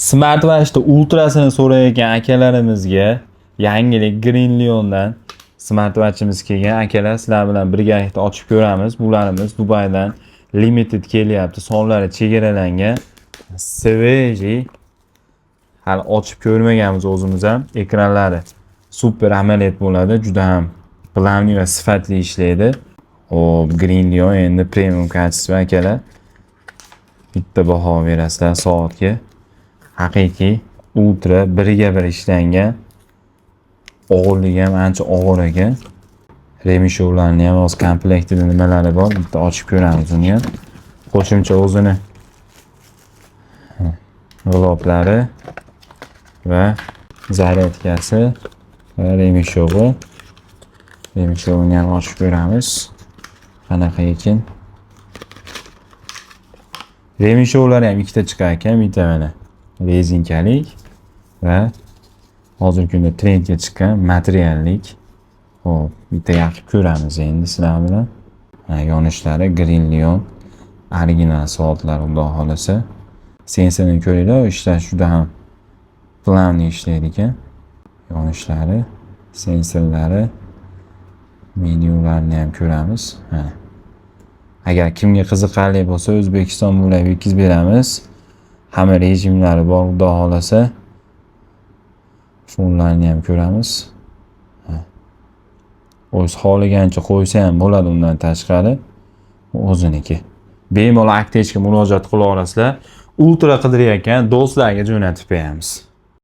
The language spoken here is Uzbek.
Smartwatchda ultrasini so'rayotgan akalarimizga yangilik Greenleon'dan smartwatchimiz kelgan. Akalar, sizlar bilan birgalikda ochib ko'ramiz. Bularimiz Dubaydan limited kelyapti. Sonlari chegaralangan. Sveji. Hali ochib ko'rmaganmiz o'zimiz ham. Ekranlari super AMOLED bo'ladi. Juda ham plavniy va sifatli ishlaydi. Hop, Greenleon endi premium kачество akalar. Bitta baho berasizlar soatga. Haqiqiy ultra biriga bir ishlangan. Og'irligi ham ancha og'ir ekan. Remishovlarni ham o'z komplektida nimalari bor, bitta ochib ko'ramiz uni ham. Qo'shimcha o'zini g'iloblari va zaryadkasi va remishovi. Remishovini ham ochib ko'ramiz. Qanaqa ekan? Remishovlari ham ikkita chiqar ekan, bitta mana rezinkalik va hozirgi kunda trendga chiqqan materiallik. Hop, bitta yoqib ko'ramiz endi sizlar bilan. Yonishlari Greenleon original soatlar, xudo xolasa. Sensorni ko'ringlar, ishlash juda ham plavniy ishlaydi ekan. Yonishlari, sensorlari, menyularni ham ko'ramiz. Agar kimga qiziqarli bo'lsa, O'zbekiston bo'ylab yetkazib beramiz. Hamma rejimlari bor, xudo xolasa. Fonlarni ham ko'ramiz. O'z xohlagancha qo'ysa ham bo'ladi, undan tashqari o'ziniki. Bemalol aptechka murojaat qila olasizlar. Ultra qidirayotgan do'stlarga jo'natib beramiz.